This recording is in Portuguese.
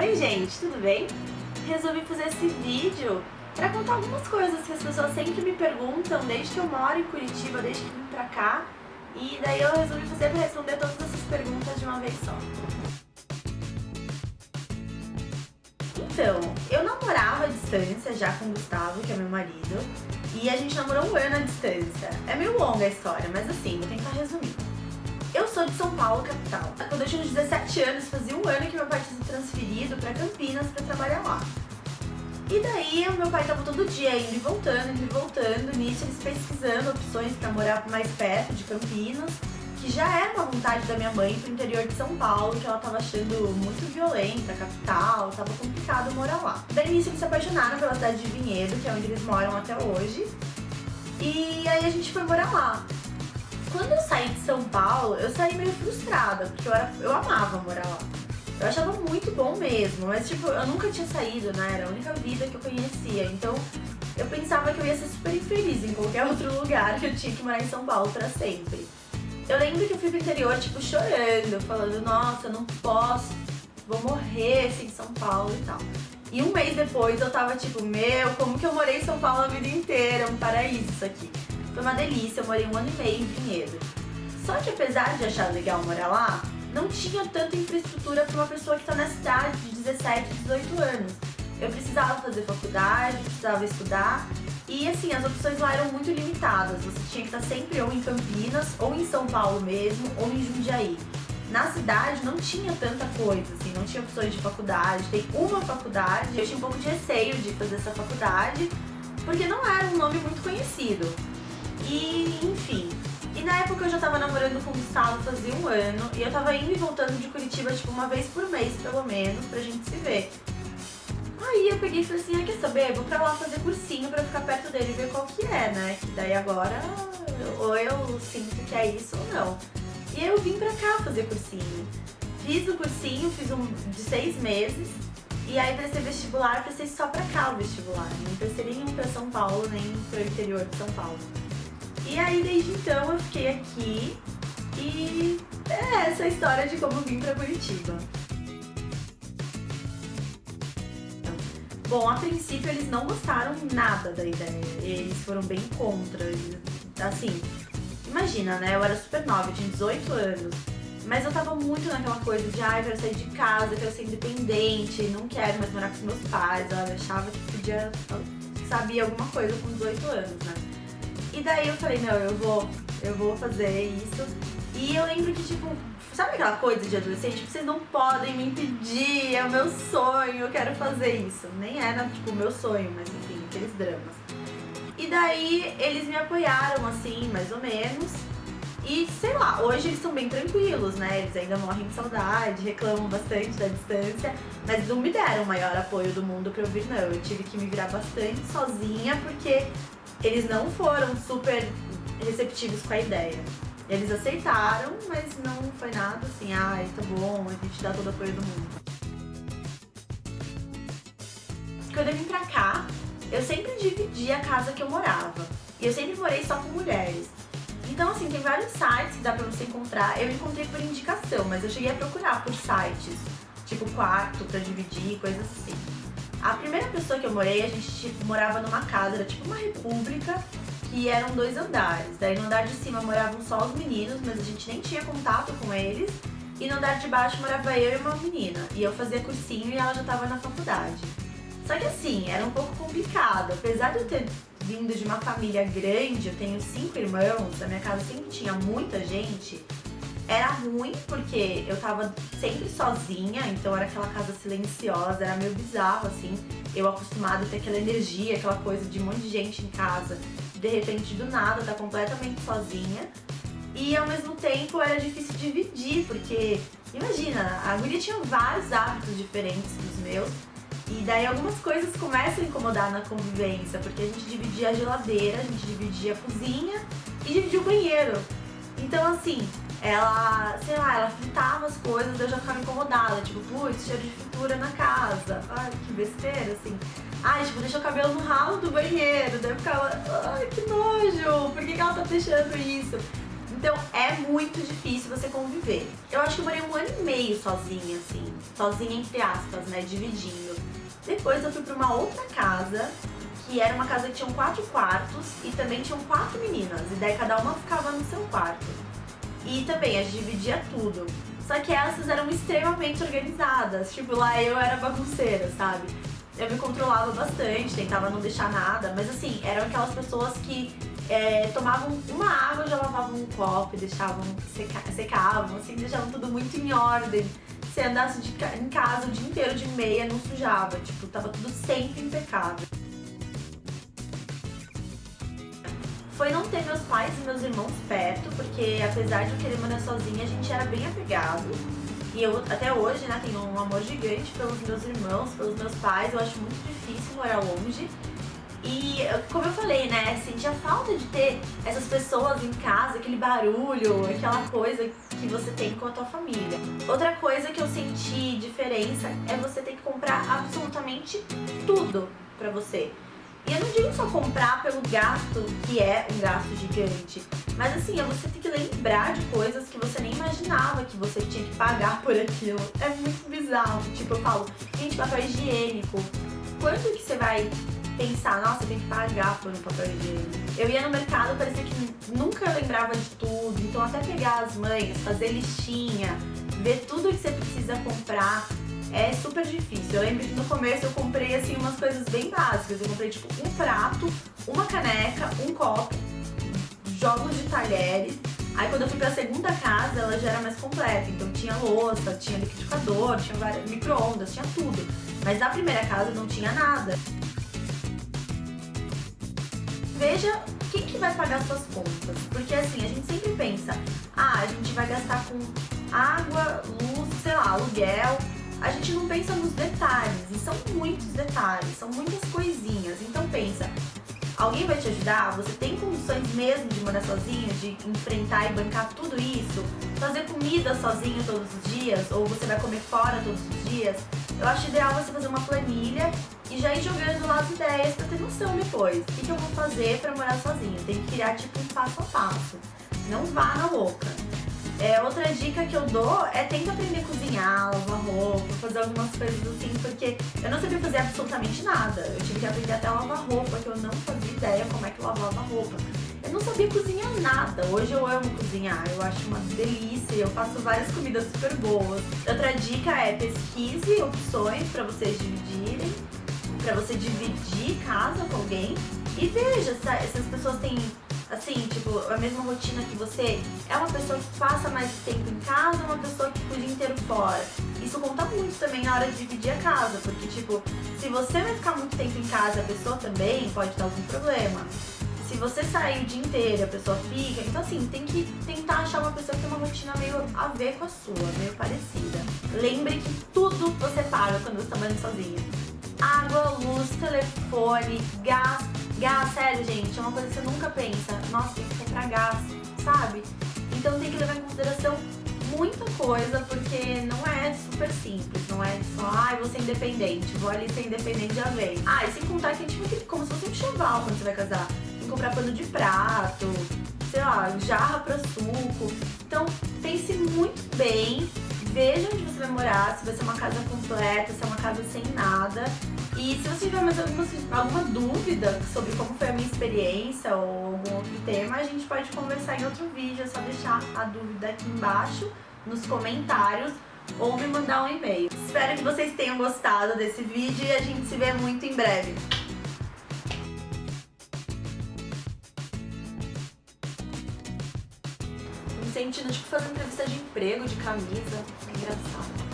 Oi gente, tudo bem? Resolvi fazer esse vídeo para contar algumas coisas que as pessoas sempre me perguntam desde que eu moro em Curitiba, desde que vim pra cá. E daí eu resolvi fazer para responder todas essas perguntas de uma vez só. Então, eu namorava à distância já com o Gustavo, que é meu marido, e a gente namorou um ano à distância. É meio longa a história, mas assim, vou tentar resumir. Eu sou de São Paulo, capital. Quando eu tinha uns 17 anos, fazia um ano que meu pai tinha se transferido pra Campinas pra trabalhar lá. E daí, o meu pai tava todo dia indo e voltando, nisso eles pesquisando opções pra morar mais perto de Campinas, que já era uma vontade da minha mãe pro interior de São Paulo, que ela tava achando muito violenta, a capital, tava complicado morar lá. Daí, nisso, eles se apaixonaram pela cidade de Vinhedo, que é onde eles moram até hoje, e aí a gente foi morar lá. Quando eu saí de São Paulo, eu saí meio frustrada, porque eu amava morar lá. Eu achava muito bom mesmo, mas tipo, eu nunca tinha saído, né? Era a única vida que eu conhecia, então eu pensava que eu ia ser super infeliz em qualquer outro lugar, que eu tinha que morar em São Paulo pra sempre. Eu lembro que eu fui pro interior, tipo, chorando, falando, nossa, eu não posso, vou morrer assim em São Paulo e tal. E um mês depois eu tava tipo, meu, como que eu morei em São Paulo a vida inteira, é um paraíso isso aqui. Foi uma delícia, eu morei um ano e meio em Vinhedo. Só que apesar de achar legal morar lá, não tinha tanta infraestrutura para uma pessoa que está na cidade de 17, 18 anos. Eu precisava fazer faculdade, precisava estudar e assim, as opções lá eram muito limitadas. Você tinha que estar sempre ou em Campinas, ou em São Paulo mesmo, ou em Jundiaí. Na cidade não tinha tanta coisa, assim, não tinha opções de faculdade. Tem uma faculdade, eu tinha um pouco de receio de fazer essa faculdade, porque não era um nome muito conhecido. E, enfim, e na época eu já tava namorando com o Gustavo fazia um ano, e eu tava indo e voltando de Curitiba, tipo, uma vez por mês, pelo menos, pra gente se ver. Aí eu peguei e falei assim, quer saber, vou pra lá fazer cursinho pra ficar perto dele e ver qual que é, né? Que daí agora, ou eu sinto que é isso ou não. E aí eu vim pra cá fazer cursinho. Fiz o cursinho, fiz um de 6 meses, e aí prestei vestibular, prestei só pra cá o vestibular. Não prestei nenhum pra São Paulo, nem pro interior de São Paulo. E aí, desde então, eu fiquei aqui e é essa a história de como vim pra Curitiba. Bom, a princípio eles não gostaram nada da ideia, eles foram bem contra. Assim, imagina, né, eu era super nova, eu tinha 18 anos, mas eu tava muito naquela coisa de, eu quero sair de casa, quero ser independente, não quero mais morar com os meus pais, eu achava que podia, sabia alguma coisa com 18 anos, né. E daí eu falei, não, eu vou fazer isso. E eu lembro que, tipo, sabe aquela coisa de adolescente? Tipo, vocês não podem me impedir, é o meu sonho, eu quero fazer isso. Nem era, tipo, o meu sonho, mas enfim, aqueles dramas. E daí eles me apoiaram, assim, mais ou menos. E, sei lá, hoje eles estão bem tranquilos, né? Eles ainda morrem de saudade, reclamam bastante da distância, mas não me deram o maior apoio do mundo pra eu vir, não. Eu tive que me virar bastante sozinha, porque eles não foram super receptivos com a ideia. Eles aceitaram, mas não foi nada assim, tá bom, a gente dá todo o apoio do mundo. Quando eu vim pra cá, eu sempre dividi a casa que eu morava. E eu sempre morei só com mulheres. Então assim, tem vários sites que dá pra você encontrar. Eu encontrei por indicação, mas eu cheguei a procurar por sites, tipo quarto pra dividir, coisas assim. A primeira pessoa que eu morei, a gente morava numa casa, era tipo uma república, que eram 2 andares. Daí no andar de cima moravam só os meninos, mas a gente nem tinha contato com eles. E no andar de baixo morava eu e uma menina. E eu fazia cursinho e ela já tava na faculdade. Só que assim, era um pouco complicado. Apesar de eu ter vindo de uma família grande, eu tenho 5 irmãos, a minha casa sempre tinha muita gente. Era ruim porque eu tava sempre sozinha, então era aquela casa silenciosa, era meio bizarro, assim. Eu acostumada a ter aquela energia, aquela coisa de um monte de gente em casa, de repente do nada tá completamente sozinha. E ao mesmo tempo era difícil dividir, porque imagina, a guria tinha vários hábitos diferentes dos meus, e daí algumas coisas começam a incomodar na convivência, porque a gente dividia a geladeira, a gente dividia a cozinha e dividia o banheiro. Então assim, ela, sei lá, ela fritava as coisas, eu já ficava incomodada, tipo, putz, cheiro de fritura na casa, ai, que besteira, assim. Ai, tipo, deixa o cabelo no ralo do banheiro, daí eu ficava, ai, que nojo, por que ela tá deixando isso? Então é muito difícil você conviver. Eu acho que eu morei 1 ano e meio sozinha, assim. Sozinha entre aspas, né? Dividindo. Depois eu fui pra uma outra casa, que era uma casa que tinha 4 quartos e também tinham 4 meninas. E daí cada uma ficava no seu quarto. E também a gente dividia tudo. Só que essas eram extremamente organizadas. Tipo, lá eu era bagunceira, sabe? Eu me controlava bastante, tentava não deixar nada. Mas assim, eram aquelas pessoas que tomavam uma água, já lavavam um copo e deixavam, secavam, assim, deixavam tudo muito em ordem. Se andasse em casa o dia inteiro de meia, não sujava. Tipo, tava tudo sempre impecável. Foi não ter meus pais e meus irmãos perto, porque apesar de eu querer morar sozinha, a gente era bem apegado. E eu, até hoje, né, tenho um amor gigante pelos meus irmãos, pelos meus pais. Eu acho muito difícil morar longe. E, como eu falei, né, sentia falta de ter essas pessoas em casa, aquele barulho, aquela coisa que você tem com a tua família. Outra coisa que eu senti diferença é você ter que comprar absolutamente tudo pra você. E eu não digo só comprar pelo gasto, que é um gasto gigante, mas assim, é você ter que lembrar de coisas que você nem imaginava que você tinha que pagar por aquilo. É muito bizarro. Tipo, eu falo, gente, papel higiênico, quanto que você vai pensar, nossa, eu tenho que pagar por um papel higiênico? Eu ia no mercado, parecia que nunca lembrava de tudo, então até pegar as manhas, fazer listinha, ver tudo que você precisa comprar, é super difícil. Eu lembro que no começo eu comprei assim umas coisas bem básicas. Eu comprei tipo um prato, uma caneca, um copo, jogos de talheres. Aí quando eu fui pra segunda casa, ela já era mais completa. Então tinha louça, tinha liquidificador, tinha micro-ondas, tinha tudo. Mas na primeira casa não tinha nada. Veja quem que vai pagar suas contas. Porque assim, a gente sempre pensa, a gente vai gastar com água, luz, sei lá, aluguel. A gente não pensa nos detalhes, e são muitos detalhes, são muitas coisinhas. Então pensa, alguém vai te ajudar? Você tem condições mesmo de morar sozinho, de enfrentar e bancar tudo isso? Fazer comida sozinho todos os dias? Ou você vai comer fora todos os dias? Eu acho ideal você fazer uma planilha e já ir jogando lá as ideias pra ter noção depois. O que eu vou fazer pra morar sozinho? Tem que criar tipo um passo a passo. Não vá na louca. Outra dica que eu dou é tenta aprender a cozinhar, lavar roupa, fazer algumas coisas assim, porque eu não sabia fazer absolutamente nada. Eu tive que aprender até a lavar roupa, que eu não fazia ideia como é que lavava roupa. Eu não sabia cozinhar nada. Hoje eu amo cozinhar, eu acho uma delícia, eu faço várias comidas super boas. Outra dica é pesquise opções para vocês dividirem, para você dividir casa com alguém e veja se essas pessoas têm assim, tipo, a mesma rotina que você. É uma pessoa que passa mais tempo em casa ou uma pessoa que fica o dia inteiro fora? Isso conta muito também na hora de dividir a casa, porque, tipo, se você vai ficar muito tempo em casa e a pessoa também, pode dar algum problema. Se você sair o dia inteiro e a pessoa fica, então assim, tem que tentar achar uma pessoa que tem uma rotina meio a ver com a sua, meio parecida. Lembre que tudo você paga quando você tá morando sozinha. Água, luz, telefone, gás. Gás, sério, gente, é uma coisa que você nunca pensa. Nossa, tem que comprar gás, sabe? Então tem que levar em consideração muita coisa, porque não é super simples. Não é só, vou ser independente, vou ali ser independente já vem. E sem contar que a gente vai ter como se fosse um enxoval quando você vai casar. Tem que comprar pano de prato, sei lá, jarra pra suco. Então pense muito bem, veja onde você vai morar, se vai ser uma casa completa, se é uma casa sem nada. E se você tiver mais alguma dúvida sobre como foi a minha experiência ou algum outro tema, a gente pode conversar em outro vídeo. É só deixar a dúvida aqui embaixo nos comentários ou me mandar um e-mail. Espero que vocês tenham gostado desse vídeo e a gente se vê muito em breve. Tô me sentindo tipo fazer entrevista de emprego de camisa. É engraçado.